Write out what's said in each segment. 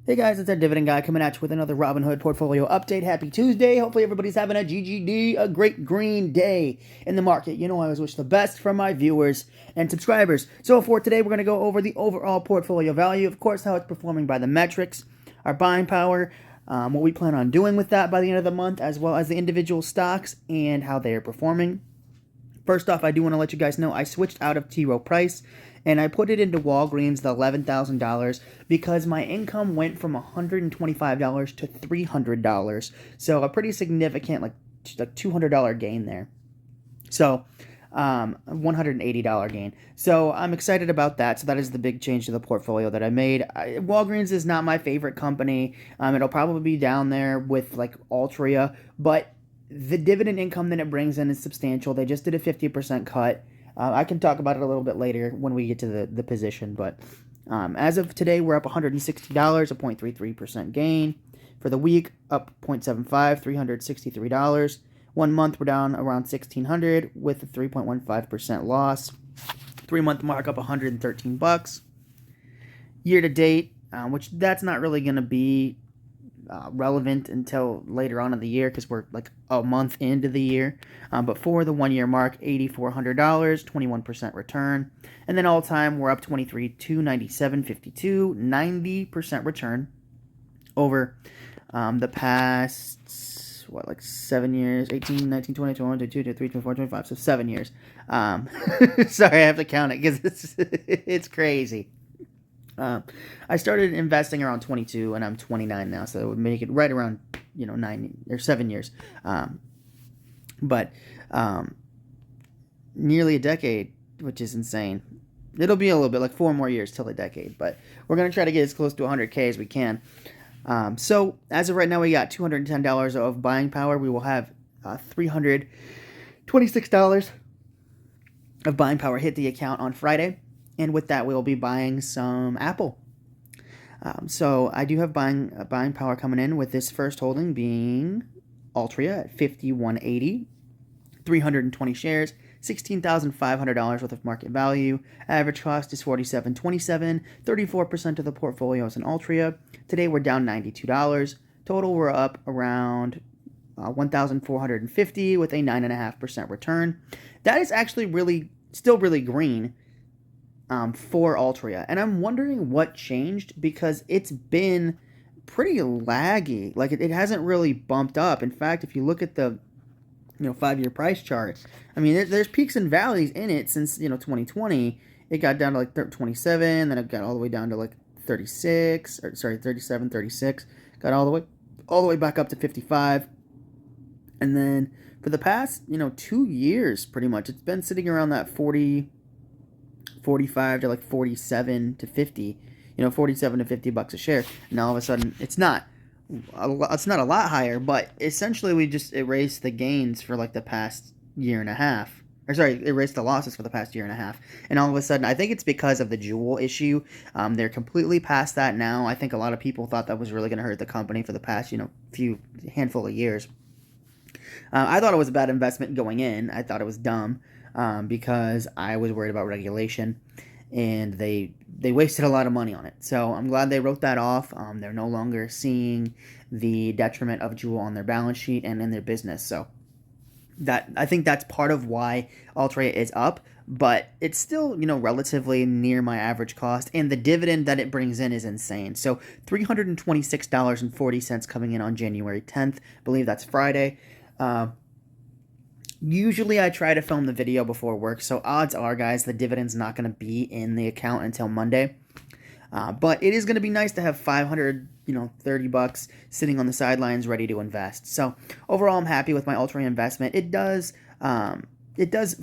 Hey guys, it's our dividend guy coming at you with another Robinhood portfolio update. Happy Tuesday. Hopefully everybody's having a GGD, a great green day in the market. You know, I always wish the best for my viewers and subscribers. So for today, we're going to go over the overall portfolio value, of course, how it's performing by the metrics, our buying power, what we plan on doing with that by the end of the month, as well as the individual stocks and how they are performing. First off, I do want to let you guys know I switched out of T. Rowe Price and I put it into Walgreens, the $11,000, because my income went from $125 to $300. So a pretty significant, like $200 gain there. So $180 gain. So I'm excited about that. So that is the big change to the portfolio that I made. Walgreens is not my favorite company. It'll probably be down there with like Altria, but the dividend income that it brings in is substantial. They just did a 50% cut. I can talk about it a little bit later when we get to the position, but as of today, we're up $160, a 0.33% gain. For the week, up 0.75, $363. 1 month, we're down around $1,600 with a 3.15% loss. 3-month mark up $113. Year to date, which that's not really going to be relevant until later on in the year because we're like a month into the year. But for the 1 year mark, $8,400, 21% return. And then all time, we're up 23 to 97.52, 90% return over the past, what, like 7 years, 18, 19, 20, 21, 22, 23, 24, 25, so 7 years. Sorry, I have to count it because it's crazy. I started investing around 22, and I'm 29 now, so it would make it right around 9 or 7 years. But nearly a decade, which is insane. It'll be a little bit like 4 more years till a decade, but we're gonna try to get as close to 100K as we can. So as of right now, we got $210 of buying power. We will have $326 of buying power hit the account on Friday. And with that, we'll be buying some Apple. So I do have buying power coming in with this first holding being Altria at $51.80, 320 shares, $16,500 worth of market value. Average cost is $47.27. 34% of the portfolio is in Altria. Today we're down $92. Total we're up around $1,450 with a 9.5% return. That is actually still really green. For Altria, and I'm wondering what changed because it's been pretty laggy. Like it hasn't really bumped up. In fact, if you look at the 5-year price chart, I mean there's peaks and valleys in it since 2020. It got down to like 27, then it got all the way down to like 36, or sorry 37, 36. Got all the way back up to 55, and then for the past 2 years, pretty much it's been sitting around that 45 to like 47 to 50, 47 to $50 a share. And all of a sudden, it's not a lot higher, but essentially we just erased the gains for like the past year and a half. Or sorry, erased the losses for the past year and a half. And all of a sudden, I think it's because of the Juul issue. They're completely past that now. I think a lot of people thought that was really going to hurt the company for the past, handful of years. I thought it was a bad investment going in. I thought it was dumb. Because I was worried about regulation, and they wasted a lot of money on it. So I'm glad they wrote that off. They're no longer seeing the detriment of Juul on their balance sheet and in their business. So I think that's part of why Altria is up, but it's still relatively near my average cost, and the dividend that it brings in is insane. So $326.40 coming in on January 10th. I believe that's Friday. Usually I try to film the video before work, so odds are, guys, the dividend's not going to be in the account until Monday. But it is going to be nice to have $530 sitting on the sidelines ready to invest. So overall, I'm happy with my Altria investment. It does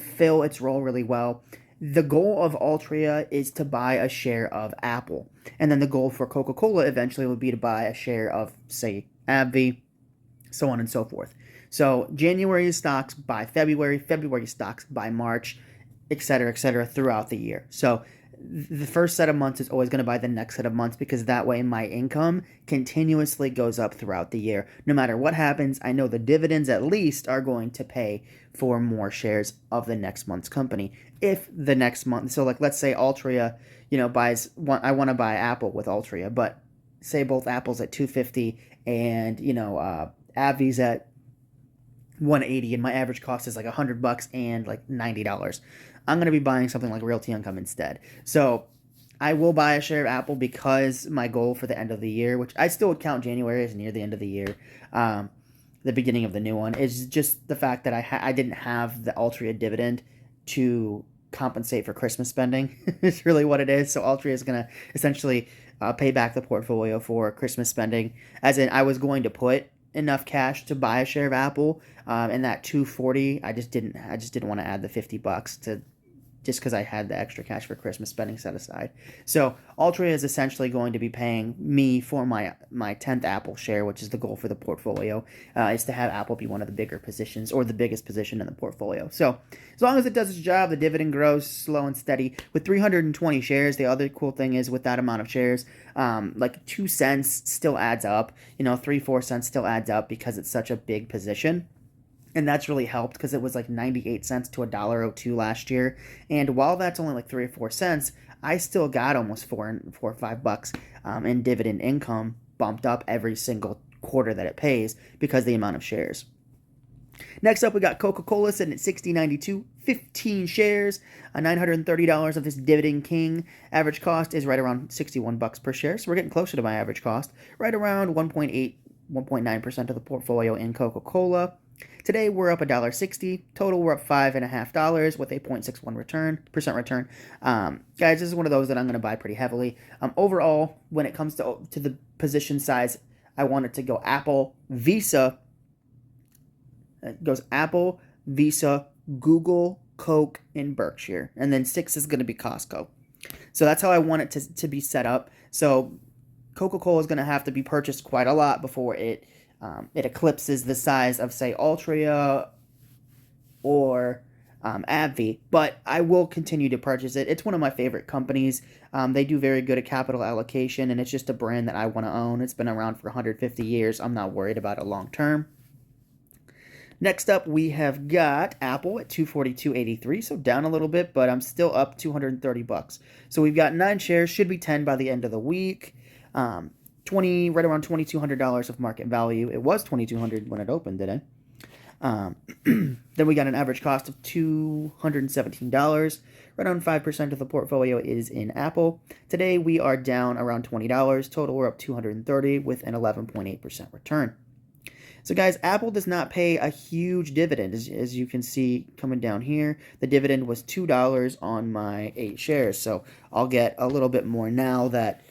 fill its role really well. The goal of Altria is to buy a share of Apple, and then the goal for Coca-Cola eventually would be to buy a share of, say, AbbVie, so on and so forth. So January stocks by February stocks by March, et cetera, throughout the year. So the first set of months is always going to buy the next set of months because that way my income continuously goes up throughout the year. No matter what happens, I know the dividends at least are going to pay for more shares of the next month's company. If the next month, so like let's say Altria, buys one, I want to buy Apple with Altria, but say both Apple's at $2.50 and AbbVie's at $180, and my average cost is like $100 and like $90. I'm going to be buying something like Realty Income instead. So I will buy a share of Apple because my goal for the end of the year, which I still would count January as near the end of the year, the beginning of the new one, is just the fact that I didn't have the Altria dividend to compensate for Christmas spending. It's really what it is. So Altria is going to essentially pay back the portfolio for Christmas spending. As in, I was going to put enough cash to buy a share of Apple, and that 240, I just didn't want to add the $50 to, just because I had the extra cash for Christmas spending set aside. So Altria is essentially going to be paying me for my 10th Apple share, which is the goal for the portfolio, is to have Apple be one of the bigger positions, or the biggest position in the portfolio. So as long as it does its job, the dividend grows slow and steady. With 320 shares, the other cool thing is with that amount of shares, like 2 cents still adds up. 3-4 cents still adds up because it's such a big position. And that's really helped because it was like 98 cents to $1.02 last year. And while that's only like 3 or 4 cents, I still got almost $4 or $5 in dividend income bumped up every single quarter that it pays because of the amount of shares. Next up, we got Coca-Cola sitting at $60.92, 15 shares, $930 of this Dividend King. Average cost is right around $61 per share, so we're getting closer to my average cost, right around 1.9% of the portfolio in Coca-Cola. Today we're up $1.60. Total we're up $5.50 with a 0.61% return. Guys, this is one of those that I'm going to buy pretty heavily. Overall, when it comes to the position size, I want it to go Apple, Visa. It goes Apple, Visa, Google, Coke, and Berkshire. And then 6 is going to be Costco. So that's how I want it to be set up. So Coca-Cola is going to have to be purchased quite a lot before it eclipses the size of, say, Altria or AbbVie, but I will continue to purchase it. It's one of my favorite companies. They do very good at capital allocation, and it's just a brand that I want to own. It's been around for 150 years. I'm not worried about it long term. Next up, we have got Apple at $242.83, so down a little bit, but I'm still up $230. So we've got 9 shares, should be 10 by the end of the week. Right around $2,200 of market value. It was $2,200 when it opened today. Then we got an average cost of $217. Right around 5% of the portfolio is in Apple. Today we are down around $20. Total we're up $230 with an 11.8% return. So guys, Apple does not pay a huge dividend, as you can see coming down here. The dividend was $2 on my 8 shares, so I'll get a little bit more now that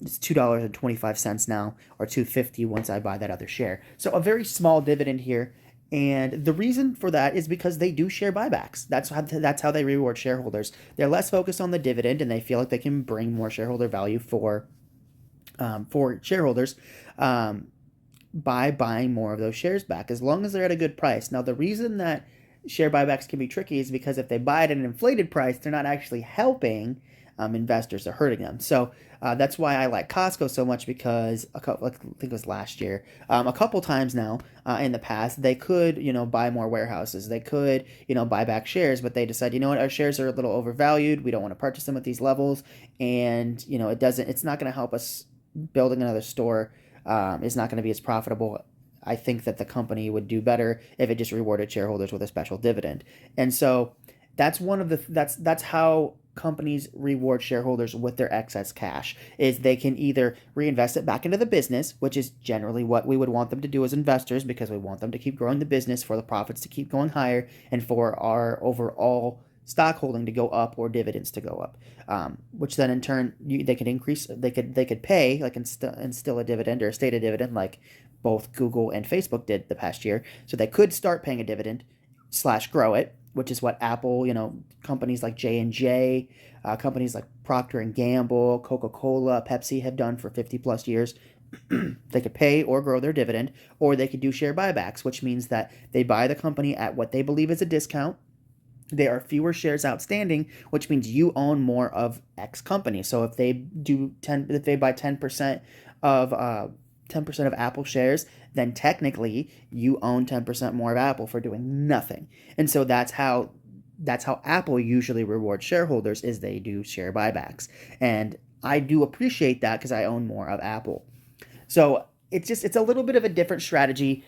it's $2.25 now, or $2.50 once I buy that other share. So a very small dividend here, and the reason for that is because they do share buybacks. That's how they reward shareholders. They're less focused on the dividend, and they feel like they can bring more shareholder value for shareholders by buying more of those shares back, as long as they're at a good price. Now, the reason that share buybacks can be tricky is because if they buy it at an inflated price, they're not actually helping investors, are hurting them. So that's why I like Costco so much, because I think it was last year, a couple times now in the past, they could, buy more warehouses. They could, buy back shares, but they decide, our shares are a little overvalued. We don't want to purchase them at these levels. And, it's not going to help us building another store. It's not going to be as profitable. I think that the company would do better if it just rewarded shareholders with a special dividend. And so that's that's how companies reward shareholders with their excess cash, is they can either reinvest it back into the business, which is generally what we would want them to do as investors, because we want them to keep growing the business, for the profits to keep going higher, and for our overall stock holding to go up, or dividends to go up, which then in turn they could increase. They could pay, like, instill a dividend, or a stated dividend, like both Google and Facebook did the past year. So they could start paying a dividend / grow it, which is what Apple, companies like J&J, companies like Procter and Gamble, Coca-Cola, Pepsi have done for 50 plus years. They could pay or grow their dividend, or they could do share buybacks, which means that they buy the company at what they believe is a discount. There are fewer shares outstanding, which means you own more of X company. So if they buy 10% of Apple shares, then technically you own 10% more of Apple for doing nothing. And so that's how Apple usually rewards shareholders, is they do share buybacks. And I do appreciate that because I own more of Apple. So it's a little bit of a different strategy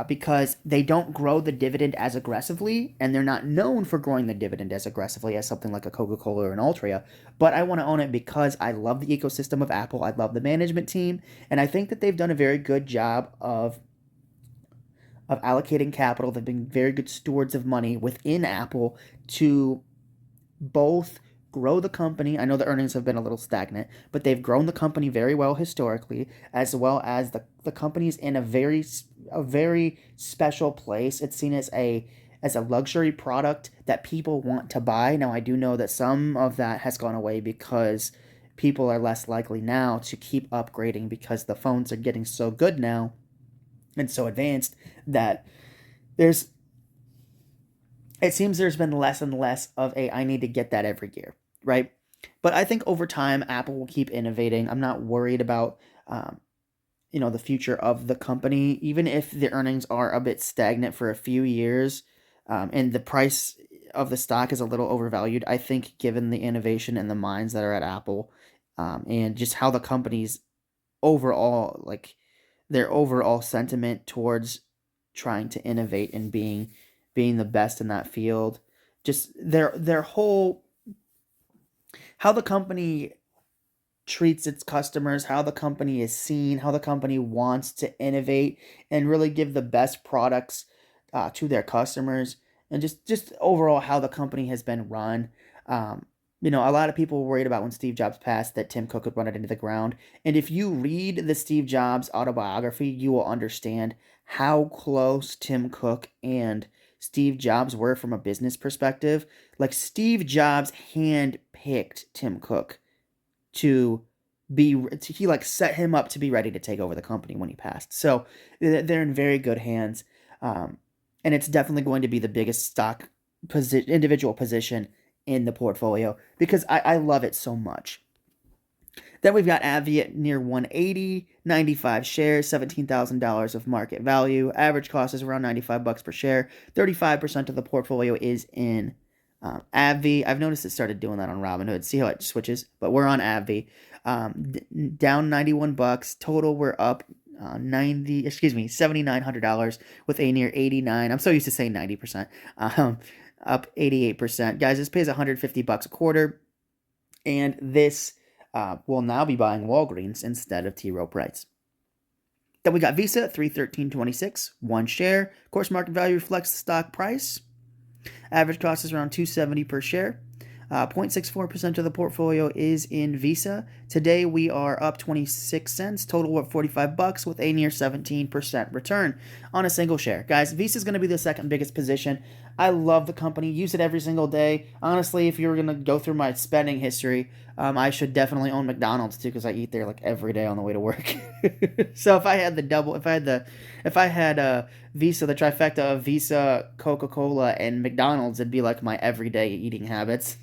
because they don't grow the dividend as aggressively, and they're not known for growing the dividend as aggressively as something like a Coca-Cola or an Altria. But I want to own it because I love the ecosystem of Apple. I love the management team, and I think that they've done a very good job of allocating capital. They've been very good stewards of money within Apple to both grow the company. I know the earnings have been a little stagnant, but they've grown the company very well historically, as well as the company's in a very special place. It's seen as a luxury product that people want to buy. Now, I do know that some of that has gone away because people are less likely now to keep upgrading because the phones are getting so good now and so advanced that there's it seems there's been less and less of a I need to get that every year, right? But I think over time Apple will keep innovating. I'm not worried about the future of the company, even if the earnings are a bit stagnant for a few years, and the price of the stock is a little overvalued. I think given the innovation and the minds that are at Apple, and just how the company's overall their overall sentiment towards trying to innovate and being the best in that field, just their whole how the company treats its customers, how the company is seen, how the company wants to innovate and really give the best products to their customers, and just overall how the company has been run. A lot of people were worried about when Steve Jobs passed that Tim Cook would run it into the ground. And if you read the Steve Jobs autobiography, you will understand how close Tim Cook and Steve Jobs were from a business perspective. Like Steve Jobs handpicked Tim Cook to he like set him up to be ready to take over the company when he passed. So they're in very good hands, and it's definitely going to be the biggest stock individual position in the portfolio because I love it so much. Then we've got AbbVie at near 180, 95 shares, $17,000 of market value. Average cost is around $95 per share. 35% of the portfolio is in AbbVie. I've noticed it started doing that on Robinhood. See how it switches, but we're on AbbVie. Down $91. Total, we're up $7,900 with a near 89. I'm so used to saying 90%. Up 88%. Guys, this pays $150 a quarter, and this will now be buying Walgreens instead of T. Rowe Price. Then we got Visa at $313.26, 1 share. Of course, market value reflects the stock price. Average cost is around $270 per share. 0.64% of the portfolio is in Visa. Today we are up 26 cents. Total of $45 with a near 17% return on a single share. Guys, Visa is going to be the second biggest position. I love the company. Use it every single day. Honestly, if you were going to go through my spending history, I should definitely own McDonald's too because I eat there like every day on the way to work. So if I had Visa, the trifecta of Visa, Coca-Cola, and McDonald's, it'd be like my everyday eating habits.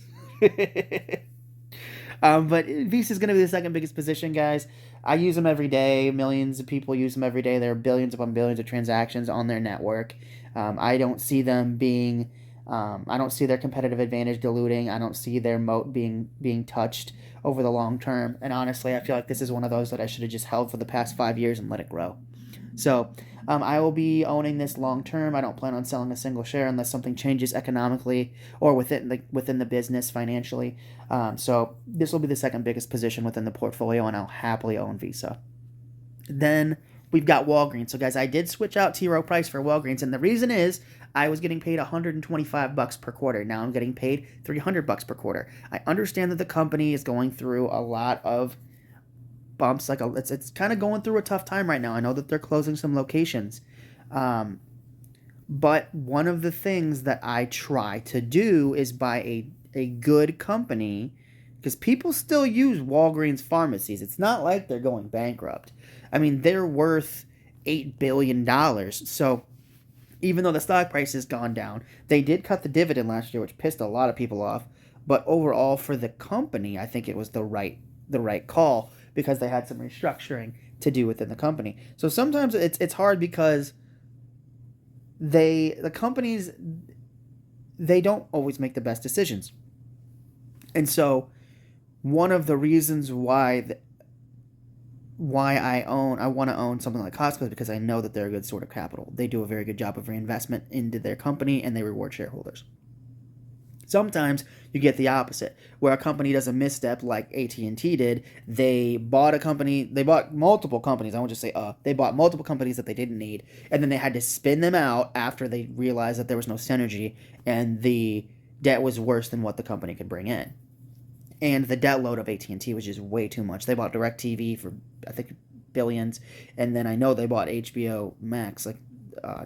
But Visa is going to be the second biggest position, guys. I use them every day. Millions of people use them every day. There are billions upon billions of transactions on their network. I don't see them being. I don't see their competitive advantage diluting. I don't see their moat being touched over the long term. And honestly, I feel like this is one of those that I should have just held for the past 5 years and let it grow. So I will be owning this long term. I don't plan on selling a single share unless something changes economically or within the business financially. So this will be the second biggest position within the portfolio, and I'll happily own Visa. Then we've got Walgreens. So guys, I did switch out T. Rowe Price for Walgreens, and the reason is I was getting paid $125 per quarter. Now I'm getting paid $300 per quarter. I understand that the company is going through a lot of bumps, it's kind of going through a tough time right now. I know that they're closing some locations, but one of the things that I try to do is buy a good company, because people still use Walgreens pharmacies. It's not like they're going bankrupt. I mean, they're worth $8 billion. So even though the stock price has gone down, they did cut the dividend last year, which pissed a lot of people off. But overall, for the company, I think it was the right call, because they had some restructuring to do within the company. So sometimes it's hard because the companies, they don't always make the best decisions. And so one of the reasons why I want to own something like Costco is because I know that they're a good sort of capital. They do a very good job of reinvestment into their company, and they reward shareholders. Sometimes you get the opposite, where a company does a misstep like AT&T did. They bought multiple companies. I won't just say they bought multiple companies that they didn't need, and then they had to spin them out after they realized that there was no synergy, and the debt was worse than what the company could bring in. And the debt load of AT&T was just way too much. They bought DirecTV for, I think, billions, and then I know they bought HBO Max, like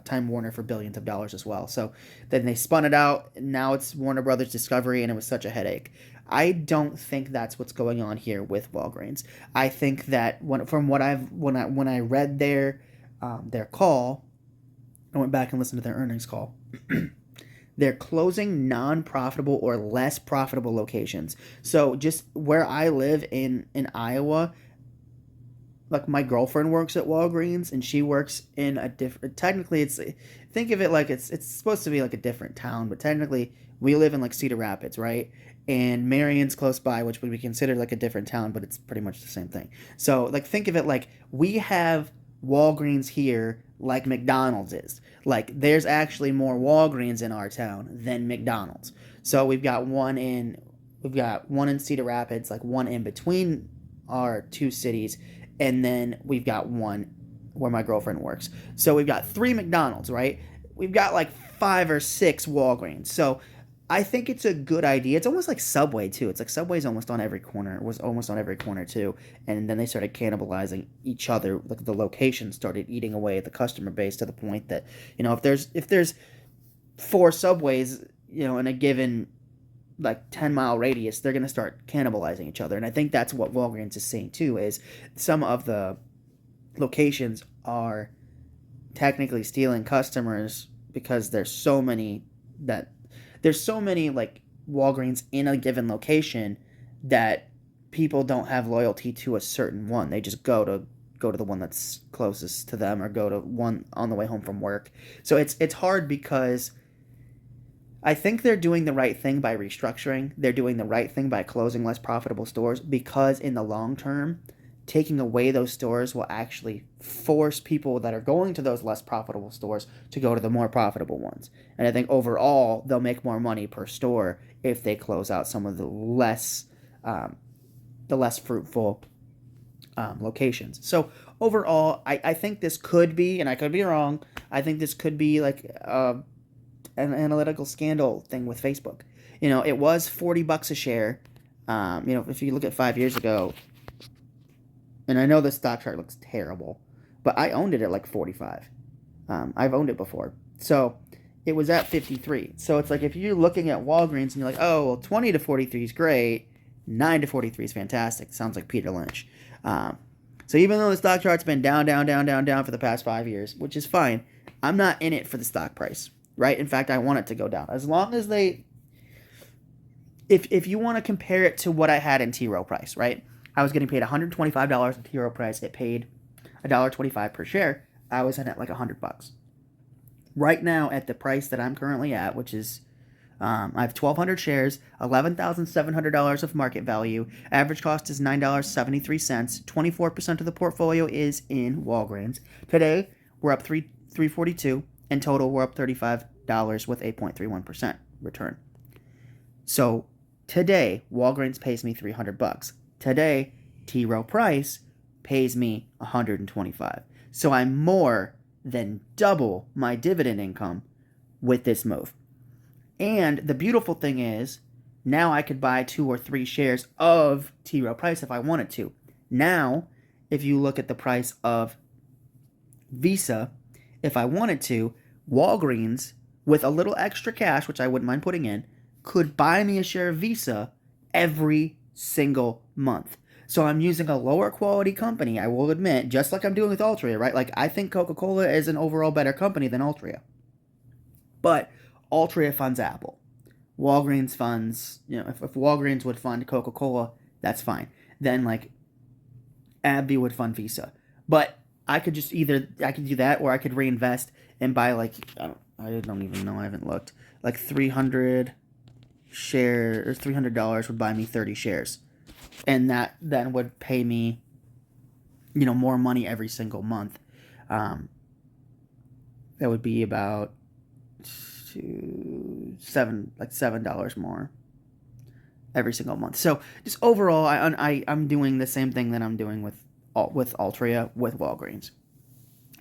Time Warner, for billions of dollars as well. So then they spun it out. Now it's Warner Brothers Discovery, and it was such a headache. I don't think that's what's going on here with Walgreens. I think that when I read their call, I went back and listened to their earnings call. They're closing non-profitable or less profitable locations. So just where I live in Iowa, like my girlfriend works at Walgreens, and she works in a different, technically think of it like it's supposed to be like a different town, but technically we live in like Cedar Rapids, right? And Marion's close by, which would be considered like a different town, but it's pretty much the same thing. So like think of it like we have Walgreens here like McDonald's is. Like there's actually more Walgreens in our town than McDonald's. So we've got one in Cedar Rapids, like one in between our two cities, and then we've got one where my girlfriend works. So we've got 3 McDonald's, right? We've got like 5 or 6 Walgreens. So I think it's a good idea. It's almost like Subway too. It's like Subway's almost on every corner. It was almost on every corner too. And then they started cannibalizing each other. Like the locations started eating away at the customer base to the point that, if there's 4 Subways, in a given like 10-mile radius, they're going to start cannibalizing each other. And I think that's what Walgreens is saying too, is some of the locations are technically stealing customers because there's so many like Walgreens in a given location that people don't have loyalty to a certain one. They just go to the one that's closest to them, or go to one on the way home from work. So it's hard because I think they're doing the right thing by restructuring. They're doing the right thing by closing less profitable stores, because in the long term, taking away those stores will actually force people that are going to those less profitable stores to go to the more profitable ones. And I think overall, they'll make more money per store if they close out some of the less fruitful locations. So overall, I think this could be, and I could be wrong, I think this could be like an analytical scandal thing with Facebook. It was $40 a share. If you look at 5 years ago, and I know the stock chart looks terrible, but I owned it at like 45. I've owned it before. So it was at 53. So it's like if you're looking at Walgreens and you're like, oh, well, 20 to 43 is great. 9 to 43 is fantastic. Sounds like Peter Lynch. So even though the stock chart's been down for the past 5 years, which is fine, I'm not in it for the stock price, right? In fact, I want it to go down. As long as if you want to compare it to what I had in T. Rowe Price, right? I was getting paid $125 in T. Rowe Price. It paid $1.25 per share. I was in at like $100. Right now, at the price that I'm currently at, which is, I have 1,200 shares, $11,700 of market value. Average cost is $9.73. 24% of the portfolio is in Walgreens. Today, we're up $3.42. In total, we're up $35 with 8.31% return. So today, Walgreens pays me $300. Today, T. Rowe Price pays me $125. So I'm more than double my dividend income with this move. And the beautiful thing is, now I could buy 2 or 3 shares of T. Rowe Price if I wanted to. Now, if you look at the price of Visa, if I wanted to, Walgreens, with a little extra cash, which I wouldn't mind putting in, could buy me a share of Visa every single month. So I'm using a lower quality company, I will admit, just like I'm doing with Altria, right? Like I think Coca-Cola is an overall better company than Altria. But Altria funds Apple. Walgreens funds, if Walgreens would fund Coca-Cola, that's fine. Then like AbbVie would fund Visa. But I could just I could do that, or I could reinvest and buy like, I don't even know, I haven't looked, like 300 shares, or $300 would buy me 30 shares. and that then would pay me, more money every single month. Um, that would be about $7 more every single month. So just overall, I'm doing the same thing that I'm doing with Altria with Walgreens.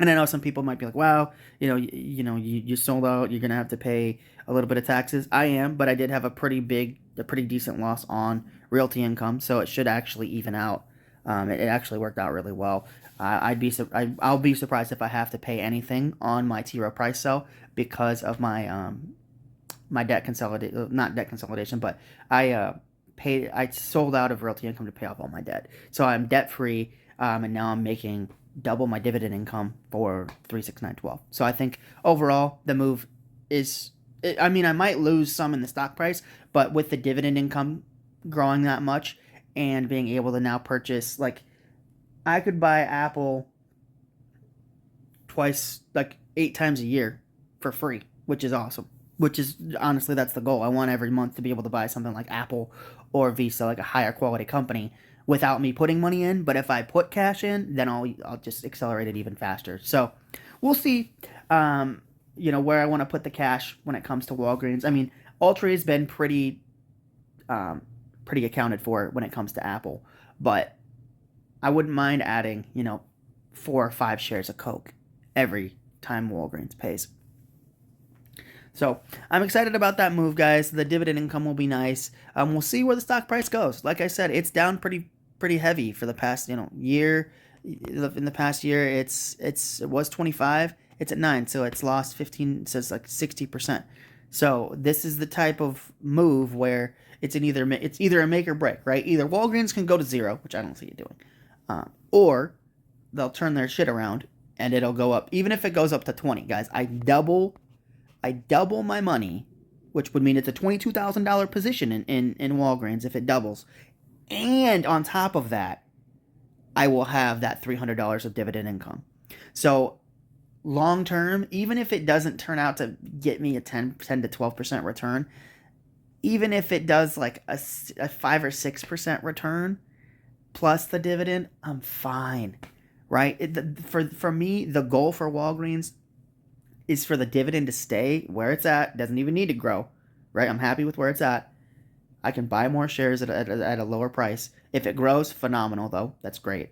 And I know some people might be like, "Wow, you sold out. You're gonna have to pay a little bit of taxes." I am, but I did have a pretty decent loss on realty income, so it should actually even out. It actually worked out really well. I'll be surprised if I have to pay anything on my T Rowe Price sell because of my debt consolidation, not debt consolidation, but I sold out of realty income to pay off all my debt, so I'm debt free, and now I'm making double my dividend income for 36912. So I think overall the move is, I mean, I might lose some in the stock price, but with the dividend income growing that much and being able to now purchase, like, I could buy Apple twice, like 8 times a year for free, which is awesome. Which is, honestly, that's the goal. I want every month to be able to buy something like Apple or Visa, like a higher quality company, without me putting money in. But if I put cash in, then I'll just accelerate it even faster. So we'll see, where I want to put the cash when it comes to Walgreens. I mean, Altria has been pretty accounted for when it comes to Apple, but I wouldn't mind adding, 4 or 5 shares of Coke every time Walgreens pays. So I'm excited about that move, guys. The dividend income will be nice. We'll see where the stock price goes. Like I said, it's down pretty heavy for the past year. In the past year, it was 25. It's at 9, so it's lost 15. It says like 60%. So this is the type of move where it's either a make or break, right? Either Walgreens can go to 0, which I don't see it doing, or they'll turn their shit around and it'll go up. Even if it goes up to 20, guys, I double my money, which would mean it's a $22,000 position in Walgreens if it doubles. And on top of that, I will have that $300 of dividend income. So long term, even if it doesn't turn out to get me a 10 to 12% return, even if it does like a 5 or 6% return plus the dividend, I'm fine, right? For me, the goal for Walgreens is for the dividend to stay where it's at. Doesn't even need to grow, right? I'm happy with where it's at. I can buy more shares at a lower price. If it grows, phenomenal, though. That's great.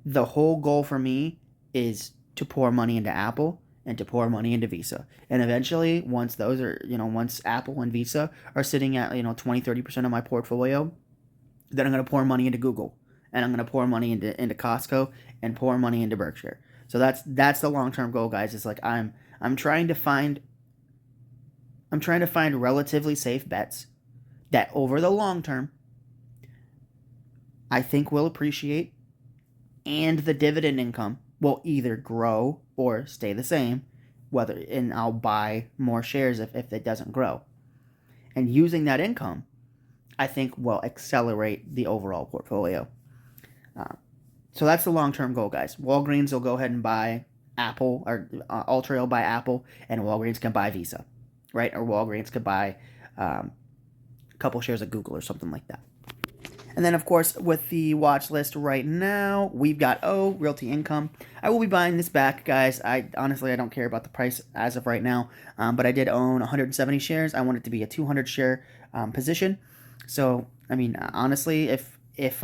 The whole goal for me is to pour money into Apple and to pour money into Visa. And eventually, once those are, once Apple and Visa are sitting at, 20, 30% of my portfolio, then I'm going to pour money into Google. And I'm going to pour money into Costco and pour money into Berkshire. So that's the long-term goal, guys. It's like I'm trying to find relatively safe bets that over the long term I think will appreciate, and the dividend income will either grow or stay the same, and I'll buy more shares if it doesn't grow. And using that income, I think will accelerate the overall portfolio. So that's the long-term goal, guys. Walgreens will go ahead and buy Apple, or Altria will buy Apple, and Walgreens can buy Visa, right? Or Walgreens could buy a couple shares of Google or something like that. And then, of course, with the watch list right now, we've got Realty Income. I will be buying this back, guys. I don't care about the price as of right now, but I did own 170 shares. I want it to be a 200 share position. So, I mean, honestly, if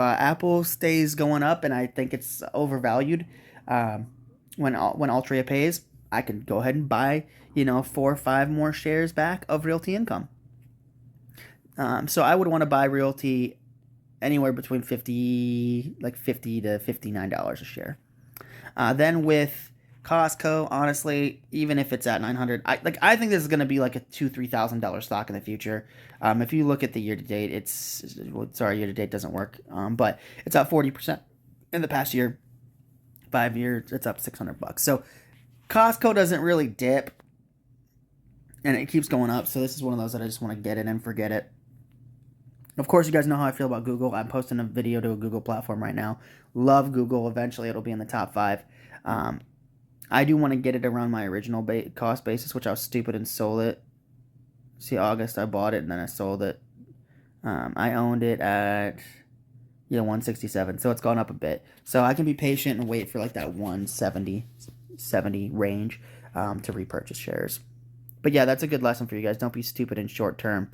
Apple stays going up and I think it's overvalued, when Altria pays, I can go ahead and buy 4 or 5 more shares back of Realty Income. So I would want to buy Realty anywhere between $50 to $59 a share. Then with Costco, honestly, even if it's at $900, I think this is going to be like a $2,000-$3,000 stock in the future. If you look at the year to date, year to date doesn't work, but it's up 40% in the past year. 5 years, it's up $600. So Costco doesn't really dip, and it keeps going up. So this is one of those that I just want to get it and forget it. Of course, you guys know how I feel about Google. I'm posting a video to a Google platform right now. Love Google. Eventually, it'll be in the top 5. I do want to get it around my original cost basis, which I was stupid and sold it. See, August, I bought it, and then I sold it I owned it at 167, so it's gone up a bit. So I can be patient and wait for like that 170 range to repurchase shares. But yeah, that's a good lesson for you guys. Don't be stupid in short term,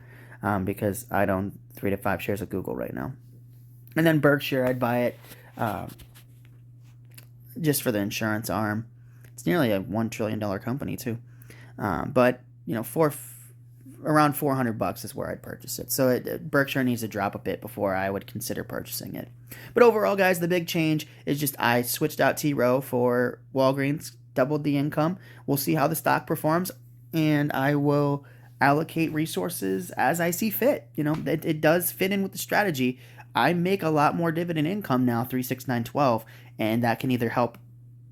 because I own 3 to 5 shares of Google right now. And then Berkshire, I'd buy it just for the insurance arm. It's nearly a $1 trillion company too. But around $400 is where I'd purchase it. So Berkshire needs to drop a bit before I would consider purchasing it. But overall, guys, the big change is just I switched out T. Rowe for Walgreens, doubled the income. We'll see how the stock performs, and I will allocate resources as I see fit. It does fit in with the strategy. I make a lot more dividend income now, 3, 6, 9, 12, and that can either help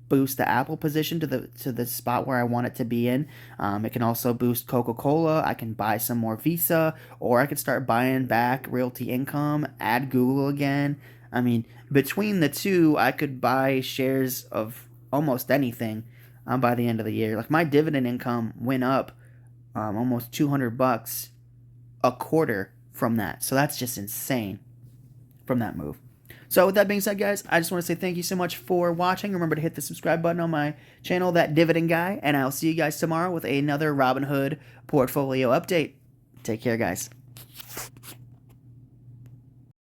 boost the Apple position to the spot where I want it to be in. It can also boost Coca-Cola. I can buy some more Visa, or I could start buying back Realty Income, add Google again. I mean, between the two, I could buy shares of almost anything by the end of the year. Like, my dividend income went up almost $200 a quarter from that. So that's just insane from that move. So with that being said, guys, I just want to say thank you so much for watching. Remember to hit the subscribe button on my channel, That Dividend Guy, and I'll see you guys tomorrow with another Robinhood portfolio update. Take care, guys.